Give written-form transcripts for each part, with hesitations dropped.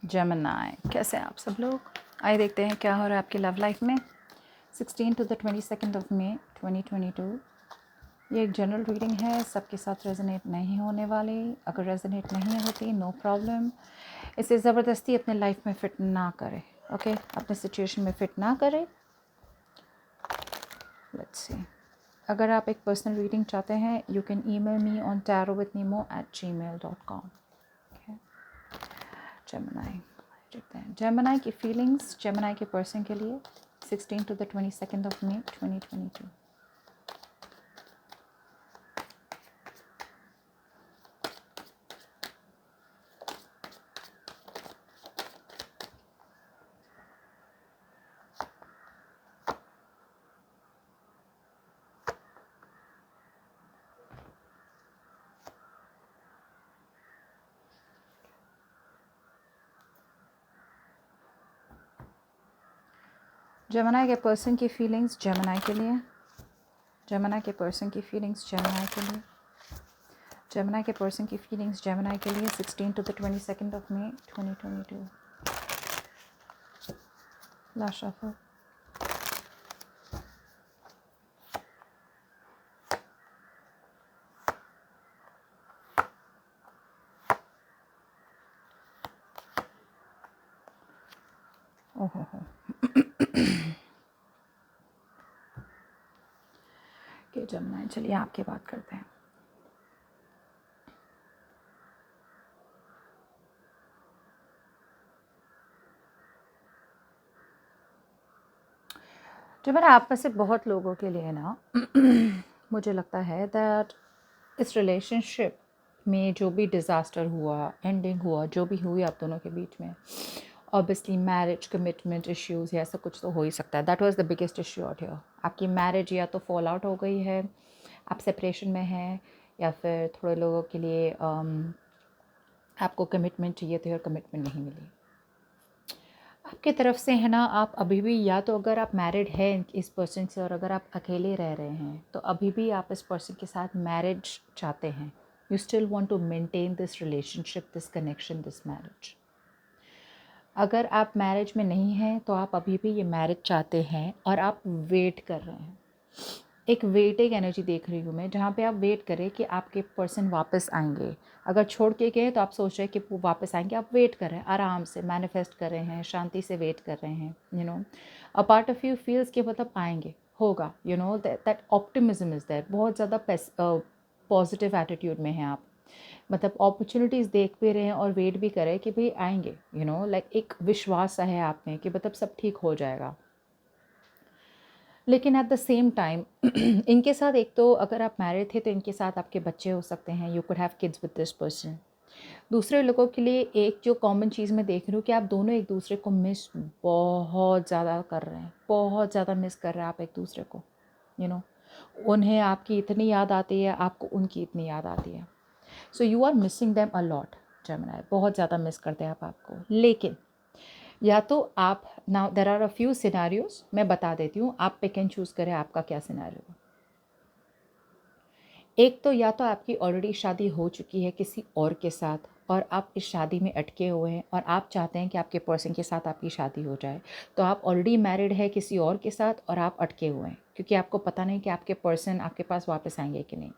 Gemini, कैसे हैं आप सब लोग? आइए देखते हैं क्या हो रहा है आपकी लव लाइफ में 16 to the 22nd of May 2022। ये एक जनरल रीडिंग है, सबके साथ रेजोनेट नहीं होने वाली। अगर रेजोनेट नहीं होती नो प्रॉब्लम। इसे ज़बरदस्ती अपने लाइफ में फ़िट ना करें, ओके? अपने सिचुएशन में फ़िट ना करें। Let's see. अगर आप एक पर्सनल रीडिंग चाहते हैं you can email me on tarotwithnemo@gmail.com। Gemini देखते हैं जेमिनी की फीलिंग्स जेमिनी के पर्सन के लिए 16 to the 22nd of May 2022। Gemini के पर्सन की फीलिंग्स जेमिनी के लिए, जेमिनी के पर्सन की फीलिंग्स जेमिनी के लिए, जेमिनी के पर्सन की फीलिंग्स जेमिनी के लिए 16 to the 22nd of May 2022। Last shuffle. ओहो हो के जेमिनी, चलिए आपकी बात करते हैं। जेमिनी, आप में से बहुत लोगों के लिए ना मुझे लगता है दैट इस रिलेशनशिप में जो भी डिज़ास्टर हुआ, एंडिंग हुआ, जो भी हुई आप दोनों के बीच में, ऑब्वियसली मैरिज कमिटमेंट इश्यूज या ऐसा कुछ तो हो ही सकता है। That was the biggest issue out here. आपकी मैरिज या तो फॉल आउट हो गई है, आप सेपरेशन में हैं, या फिर थोड़े लोगों के लिए आपको कमिटमेंट चाहिए थी और कमिटमेंट नहीं मिली आपके तरफ से, है ना। आप अभी भी, या तो अगर आप मैरिड हैं इस पर्सन से और अगर आप अकेले रह रहे हैं तो अभी भी आप इस पर्सन के साथ मैरिज चाहते हैं। You still want to maintain this relationship, this connection, this marriage. अगर आप मैरिज में नहीं हैं तो आप अभी भी ये मैरिज चाहते हैं और आप वेट कर रहे हैं। एक वेटिंग एनर्जी देख रही हूँ मैं, जहाँ पे आप वेट करें कि आपके पर्सन वापस आएंगे। अगर छोड़ के गए तो आप सोच रहे हैं कि वो वापस आएंगे, आप वेट कर रहे हैं, आराम से मैनिफेस्ट कर रहे हैं, शांति से वेट कर रहे हैं। You know, a part of you feels कि मतलब आएंगे, होगा। You know that optimism is there. बहुत ज़्यादा पॉजिटिव एटीट्यूड में हैं आप। मतलब अपॉर्चुनिटीज़ देख भी रहे हैं और वेट भी कर रहे हैं कि भाई आएंगे। यू नो, लाइक एक विश्वास है आप में कि मतलब सब ठीक हो जाएगा। लेकिन एट द सेम टाइम इनके साथ, एक तो अगर आप मैरिड थे तो इनके साथ आपके बच्चे हो सकते हैं। You could have kids with this person. दूसरे लोगों के लिए एक जो कॉमन चीज़ मैं देख रही हूँ कि आप दोनों एक दूसरे को मिस बहुत ज़्यादा कर रहे हैं, बहुत ज़्यादा मिस कर रहे हैं आप एक दूसरे को। यू नो, उन्हें आपकी इतनी याद आती है, आपको उनकी इतनी याद आती है। So you are missing them a lot Gemini, बहुत ज़्यादा मिस करते हैं आप आपको। लेकिन या तो आप, now there are a few scenarios, मैं बता देती हूँ, आप पिक एंड चूज़ करें आपका क्या सिनारियो। एक तो या तो आपकी ऑलरेडी शादी हो चुकी है किसी और के साथ और आप इस शादी में अटके हुए हैं और आप चाहते हैं कि आपके पर्सन के साथ आपकी शादी हो जाए। तो आप ऑलरेडी मैरिड है किसी और के साथ और आप अटके हुए हैं क्योंकि आपको पता नहीं कि आपके पर्सन आपके पास वापस आएंगे कि नहीं।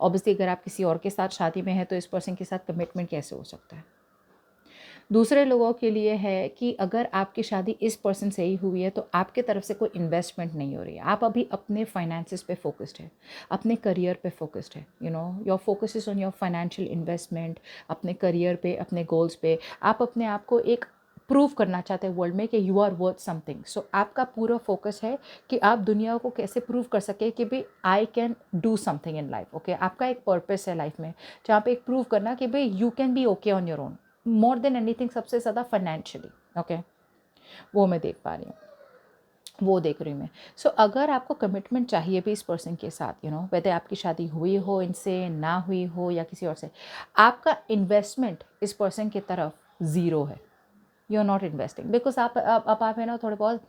ऑब्वियसली अगर आप किसी और के साथ शादी में हैं तो इस पर्सन के साथ कमिटमेंट कैसे हो सकता है। दूसरे लोगों के लिए है कि अगर आपकी शादी इस पर्सन से ही हुई है तो आपके तरफ से कोई इन्वेस्टमेंट नहीं हो रही है। आप अभी अपने फाइनेंसेस पे फोकस्ड है, अपने करियर पे फोकस्ड है। You know, your focus is on your financial investment, अपने करियर पे, अपने गोल्स पे। आप अपने आप को एक प्रूव करना चाहते हैं वर्ल्ड में कि यू आर वर्थ समथिंग। सो आपका पूरा फोकस है कि आप दुनिया को कैसे प्रूव कर सके कि भाई I can do something in life. Okay, आपका एक पर्पस है लाइफ में जहाँ पे एक प्रूव करना कि भाई you can be okay on your own, more than anything, सबसे ज़्यादा फाइनेंशियली। ओके, वो मैं देख पा रही हूँ, वो देख रही हूँ मैं। सो अगर आपको कमिटमेंट चाहिए भी इस पर्सन के साथ, यू नो, वैसे आपकी शादी हुई हो इनसे, ना हुई हो या किसी और से, आपका इन्वेस्टमेंट इस पर्सन की तरफ ज़ीरो है। You are not investing because आप है ना, थोड़े बहुत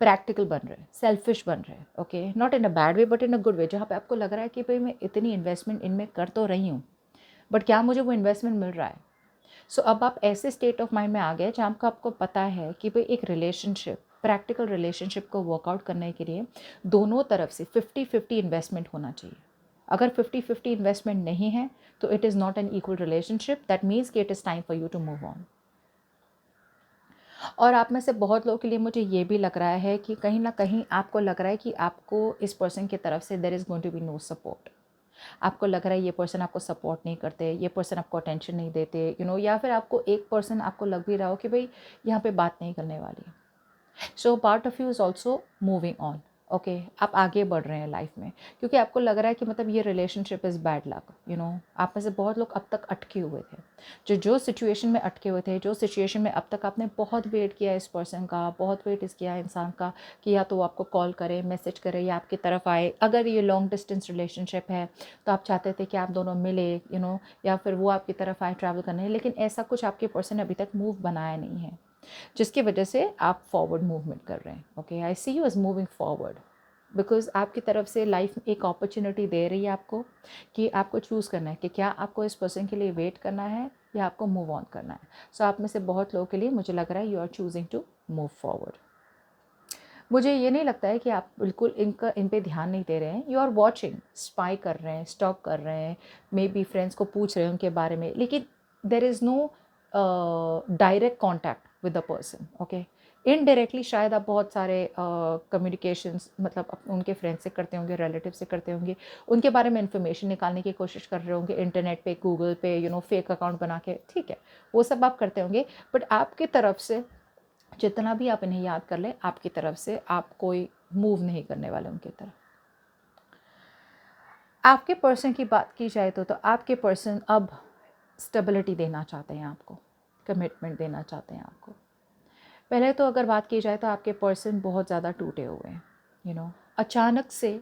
प्रैक्टिकल बन रहे हैं, सेल्फिश बन रहे हैं। Okay, not in a bad way but in a good way, जहाँ पे आपको लग रहा है कि भाई मैं इतनी इन्वेस्टमेंट इनमें कर तो रही हूँ बट क्या मुझे वो इन्वेस्टमेंट मिल रहा है। सो अब आप ऐसे स्टेट ऑफ माइंड में आ गए जहाँ आपको पता है कि भाई एक रिलेशनशिप, प्रैक्टिकल रिलेशनशिप को वर्कआउट करने के लिए दोनों तरफ से 50-50 इन्वेस्टमेंट होना चाहिए। अगर 50-50 इन्वेस्टमेंट नहीं है तो it is not an equal relationship, that means कि it is time for you to move on. और आप में से बहुत लोगों के लिए मुझे ये भी लग रहा है कि कहीं ना कहीं आपको लग रहा है कि आपको इस पर्सन की तरफ से there is going to be no support. आपको लग रहा है ये पर्सन आपको सपोर्ट नहीं करते, ये पर्सन आपको अटेंशन नहीं देते, या फिर आपको एक पर्सन आपको लग भी रहा हो कि भाई यहाँ पे बात नहीं करने वाली। So part of you is also moving on. Okay, आप आगे बढ़ रहे हैं लाइफ में, क्योंकि आपको लग रहा है कि मतलब ये रिलेशनशिप इज़ बैड लक। आप में से बहुत लोग अब तक अटके हुए थे, जो सिचुएशन में अटके हुए थे, जो सिचुएशन में अब तक आपने बहुत वेट किया इस पर्सन का, बहुत वेट किया इंसान का कि या तो वो आपको कॉल करे, मैसेज करे या आपकी तरफ आए। अगर ये लॉन्ग डिस्टेंस रिलेशनशिप है तो आप चाहते थे कि आप दोनों मिले, या फिर वो आपकी तरफ आए ट्रैवल करने, लेकिन ऐसा कुछ आपके पर्सन ने अभी तक मूव बनाया नहीं है, जिसकी वजह से आप फॉरवर्ड मूवमेंट कर रहे हैं। Okay, I see you as moving forward, because आपकी तरफ से लाइफ एक अपॉर्चुनिटी दे रही है आपको कि आपको चूज़ करना है कि क्या आपको इस पर्सन के लिए वेट करना है या आपको मूव ऑन करना है। सो आप में से बहुत लोगों के लिए मुझे लग रहा है you are choosing to move forward. मुझे ये नहीं लगता है कि आप बिल्कुल इन पे ध्यान नहीं दे रहे हैं। यू आर वॉचिंग, स्पाई कर रहे हैं, स्टॉक कर रहे हैं, मे बी फ्रेंड्स को पूछ रहे हैं उनके बारे में, लेकिन there is no direct contact with the person. Okay, indirectly शायद आप बहुत सारे कम्युनिकेशंस मतलब उनके फ्रेंड्स से करते होंगे, रिलेटिव से करते होंगे, उनके बारे में इन्फॉर्मेशन निकालने की कोशिश कर रहे होंगे इंटरनेट पे, गूगल पे, फेक अकाउंट बना के, ठीक है, वो सब आप करते होंगे। बट आपकी तरफ से जितना भी आप इन्हें याद कर लें, आपकी तरफ से आप कोई मूव नहीं करने वाले उनकी तरफ। आपके पर्सन की बात की जाए तो आपके पर्सन अब स्टेबिलिटी देना चाहते हैं आपको, कमिटमेंट देना चाहते हैं आपको। पहले तो अगर बात की जाए तो आपके पर्सन बहुत ज़्यादा टूटे हुए हैं, अचानक से,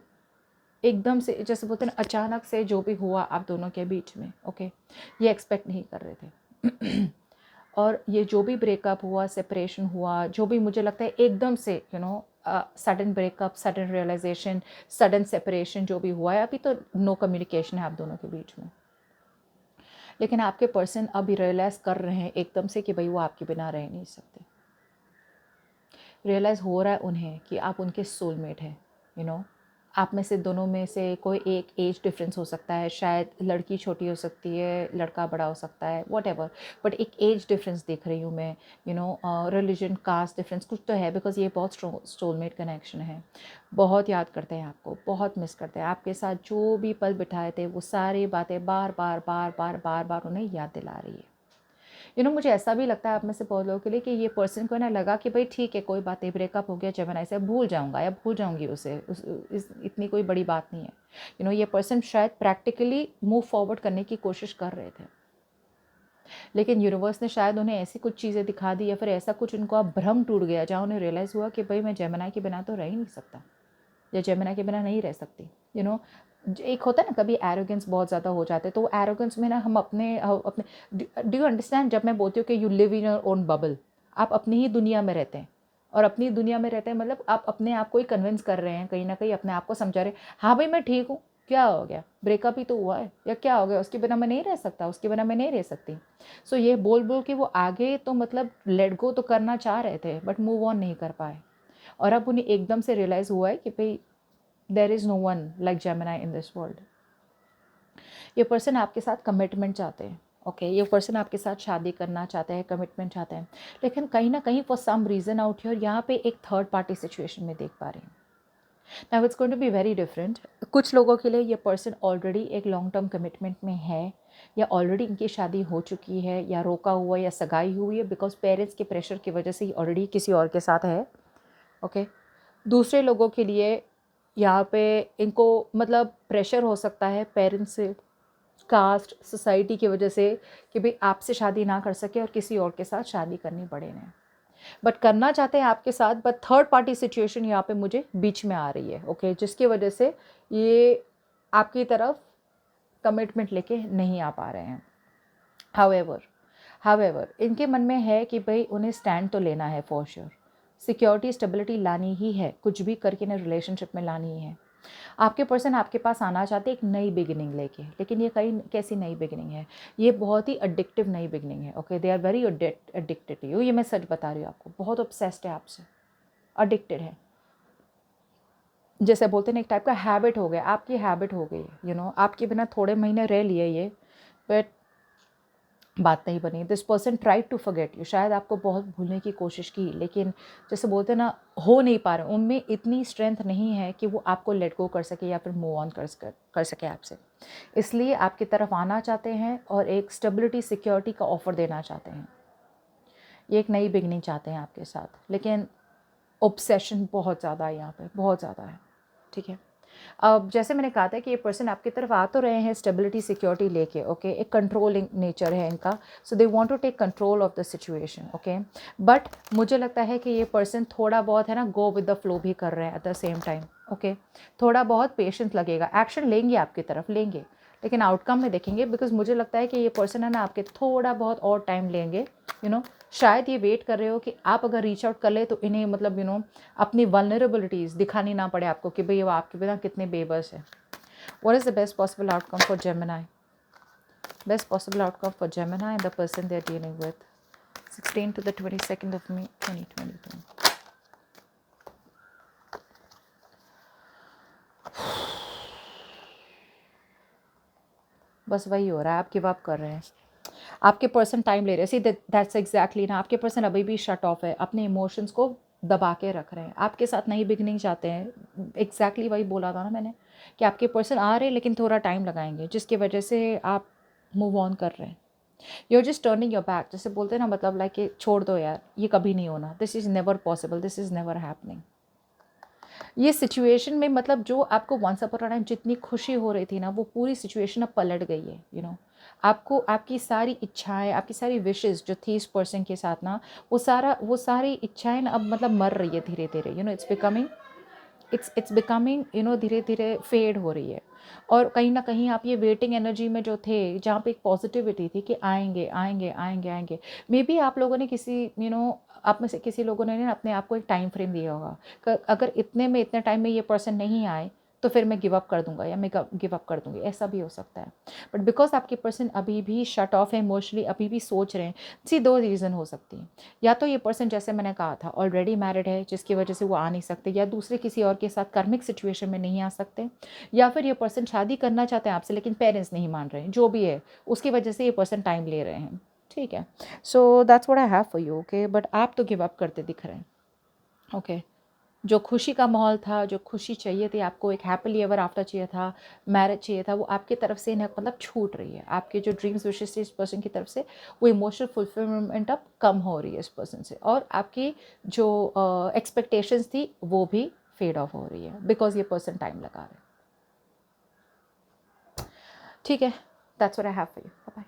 एकदम से, जैसे बोलते हैं ना, अचानक से जो भी हुआ आप दोनों के बीच में, ओके, ये एक्सपेक्ट नहीं कर रहे थे। और ये जो भी ब्रेकअप हुआ, सेपरेशन हुआ, जो भी, मुझे लगता है एकदम से sudden breakup, sudden realisation, sudden separation जो भी हुआ है, अभी तो नो कम्युनिकेशन है आप दोनों के बीच में, लेकिन आपके पर्सन अभी रियलाइज़ कर रहे हैं एकदम से कि भाई वो आपके बिना रह नहीं सकते। रियलाइज़ हो रहा है उन्हें कि आप उनके सोलमेट हैं। आप में से दोनों में से कोई एक एज डिफरेंस हो सकता है, शायद लड़की छोटी हो सकती है, लड़का बड़ा हो सकता है, वॉट एवर, बट एक एज डिफरेंस देख रही हूँ मैं। रिलीजन, कास्ट डिफरेंस कुछ तो है, बिकॉज ये बहुत सोलमेट कनेक्शन है। बहुत याद करते हैं आपको, बहुत मिस करते हैं, आपके साथ जो भी पल बिठाए थे वो सारी बातें बार बार बार बार बार बार उन्हें याद दिला रही है। मुझे ऐसा भी लगता है आप में से बहुत लोगों के लिए कि ये पर्सन को ना लगा कि भाई ठीक है, कोई बात नहीं, ब्रेकअप हो गया, जेमिनी से भूल जाऊंगा या भूल जाऊंगी उसे, इतनी कोई बड़ी बात नहीं है। ये पर्सन शायद प्रैक्टिकली मूव फॉरवर्ड करने की कोशिश कर रहे थे, लेकिन यूनिवर्स ने शायद उन्हें ऐसी कुछ चीज़ें दिखा दी या फिर ऐसा कुछ उनको अब भ्रम टूट गया जहाँ उन्हें रियलाइज़ हुआ कि भाई मैं जेमिनी के बिना तो रह ही नहीं सकता, या जेमिनी के बिना नहीं रह सकती। एक होता है ना, कभी एरोगेंस बहुत ज़्यादा हो जाते हैं, तो एरोगेंस में ना हम अपने डू यू अंडरस्टैंड, जब मैं बोलती हूँ कि you live in your own bubble, आप अपनी ही दुनिया में रहते हैं, और अपनी दुनिया में रहते हैं मतलब आप अपने आप को ही कन्विंस कर रहे हैं, कहीं ना कहीं अपने आप को समझा रहे हैं, हाँ भाई मैं ठीक हूँ, क्या हो गया, ब्रेकअप ही तो हुआ है, या क्या हो गया, उसके बिना मैं नहीं रह सकता, उसके बिना मैं नहीं रह सकती। सो ये बोल बोल के वो आगे तो मतलब लेट गो तो करना चाह रहे थे, बट मूव ऑन नहीं कर पाए, और अब उन्हें एकदम से रियलाइज़ हुआ है कि भाई there is no one like Gemini in this world. ये पर्सन आपके साथ कमिटमेंट चाहते हैं, ओके, ये पर्सन आपके साथ शादी करना चाहते हैं, कमिटमेंट चाहते हैं, लेकिन कहीं ना कहीं for some reason out here यहाँ पे एक थर्ड पार्टी सिचुएशन में देख पा रही हूँ। Now it's going to be very different. कुछ लोगों के लिए ये पर्सन ऑलरेडी एक लॉन्ग टर्म कमिटमेंट में है, या ऑलरेडी इनकी शादी हो चुकी है, या रोका हुआ या सगाई हुई है, बिकॉज पेरेंट्स के प्रेशर की वजह से ऑलरेडी किसी और के साथ है, ओके। दूसरे लोगों के लिए यहाँ पे इनको मतलब प्रेशर हो सकता है पेरेंट्स से, कास्ट, सोसाइटी की वजह से, कि भाई आपसे शादी ना कर सके और किसी और के साथ शादी करनी पड़े इन्हें, बट करना चाहते हैं आपके साथ, बट थर्ड पार्टी सिचुएशन यहाँ पे मुझे बीच में आ रही है, ओके, जिसकी वजह से ये आपकी तरफ कमिटमेंट लेके नहीं आ पा रहे हैं। हावेवर इनके मन में है कि भाई उन्हें स्टैंड तो लेना है, फॉर श्योर सिक्योरिटी, स्टेबिलिटी लानी ही है, कुछ भी करके ना रिलेशनशिप में लानी ही है, आपके पर्सन आपके पास आना चाहते हैं एक नई बिगिनिंग लेके, लेकिन ये कई कैसी नई बिगिनिंग है, ये बहुत ही एडिक्टिव नई बिगिनिंग है। Okay, they are very addicted to you, ये मैं सच बता रही हूँ आपको, बहुत ऑब्सेस्ड है आपसे, एडिक्टेड है। जैसे बोलते हैं एक टाइप का हैबिट हो गया, आपकी हैबिट हो गई है, यू नो, आपके बिना थोड़े महीने रह लिए ये, बट बात नहीं बनी। This person try to forget you, शायद आपको बहुत भूलने की कोशिश की, लेकिन जैसे बोलते हैं ना, हो नहीं पा रहे, उनमें इतनी स्ट्रेंथ नहीं है कि वो आपको लेट गो कर सके या फिर मूव ऑन कर सके आपसे। इसलिए आपकी तरफ आना चाहते हैं और एक स्टेबिलिटी सिक्योरिटी का ऑफर देना चाहते हैं, ये एक नई बिगनिंग चाहते हैं आपके साथ, लेकिन ऑब्सेशन बहुत ज़्यादा है यहाँ पे, बहुत ज़्यादा है। ठीक है, अब जैसे मैंने कहा था कि ये पर्सन आपकी तरफ आ तो रहे हैं स्टेबिलिटी सिक्योरिटी लेके, ओके, एक कंट्रोलिंग नेचर है इनका, so they want to take control of the situation, okay. But मुझे लगता है कि ये पर्सन थोड़ा बहुत है ना गो विद द फ्लो भी कर रहे हैं at the same time, okay. थोड़ा बहुत पेशेंस लगेगा, एक्शन लेंगे आपकी तरफ लेंगे, लेकिन आउटकम में देखेंगे, बिकॉज मुझे लगता है कि ये पर्सन है ना आपके थोड़ा बहुत और टाइम लेंगे, यू नो। शायद ये वेट कर रहे हो कि आप अगर रीच आउट कर ले तो इन्हें मतलब यू नो अपनी वल्नरेबिलिटीज़ दिखानी ना पड़े आपको कि भाई वो आपके बिना कितने बेबस है। What is the best possible outcome for Gemini? Best possible outcome for Gemini and the person they are dealing with 16 to the 22nd of May 2022। बस वही हो रहा है, आप गिव अप कर रहे हैं, आपके पर्सन टाइम ले रहे हैं। सी दैट्स एग्जैक्टली ना, आपके पर्सन अभी भी शट ऑफ है, अपने इमोशंस को दबा के रख रहे हैं, आपके साथ नई बिगनिंग चाहते हैं। एग्जैक्टली वही बोला था ना मैंने कि आपके पर्सन आ रहे हैं लेकिन थोड़ा टाइम लगाएंगे, जिसकी वजह से आप मूव ऑन कर रहे हैं। You are just turning your back, जैसे बोलते हैं ना, मतलब लाइक कि छोड़ दो यार, ये कभी नहीं होना, this is never possible, this is never happening. ये सिचुएशन में मतलब जो आपको वंस अपॉन अ टाइम जितनी खुशी हो रही थी ना, वो पूरी सिचुएशन अब पलट गई है, यू नो। आपको आपकी सारी इच्छाएं, आपकी सारी विशेस जो थी इस पर्सन के साथ ना, वो सारी इच्छाएं ना अब मतलब मर रही है धीरे धीरे, you know. It's becoming you know, धीरे धीरे फेड हो रही है। और कहीं ना कहीं आप ये वेटिंग एनर्जी में जो थे, जहाँ पे एक पॉजिटिविटी थी कि आएंगे आएंगे आएंगे आएंगे, मे बी आप लोगों ने किसी यू नो आप में से किसी लोगों ने अपने आप को एक टाइम फ्रेम दिया होगा, अगर इतने टाइम में ये पर्सन नहीं आए तो फिर मैं गिव अप कर दूंगा या मैं गिव अप कर दूंगी, ऐसा भी हो सकता है। बट बिकॉज आपके पर्सन अभी भी शट ऑफ है इमोशनली, अभी भी सोच रहे हैं, सी दो रीज़न हो सकती हैं। या तो ये पर्सन जैसे मैंने कहा था ऑलरेडी मैरिड है, जिसकी वजह से वो आ नहीं सकते, या दूसरे किसी और के साथ कार्मिक सिचुएशन में नहीं आ सकते, या फिर ये पर्सन शादी करना चाहते हैं आपसे लेकिन पेरेंट्स नहीं मान रहे हैं, जो भी है उसकी वजह से ये पर्सन टाइम ले रहे हैं। ठीक है, so that's what I have for you, okay. But आप तो गिव अप करते दिख रहे हैं, ओके। जो खुशी का माहौल था, जो खुशी चाहिए थी आपको, एक हैप्पीली एवर आफ्टर चाहिए था, मैरिज चाहिए था, वो आपकी तरफ से इन्हें मतलब छूट रही है। आपके जो ड्रीम्स विशेष थी इस पर्सन की तरफ से, वो इमोशनल फुलफिलमेंट अब कम हो रही है इस पर्सन से, और आपकी जो एक्सपेक्टेशंस थी वो भी फेड ऑफ हो रही है, बिकॉज ये पर्सन टाइम लगा रहे हैं। ठीक है, that's what I have for you, bye bye.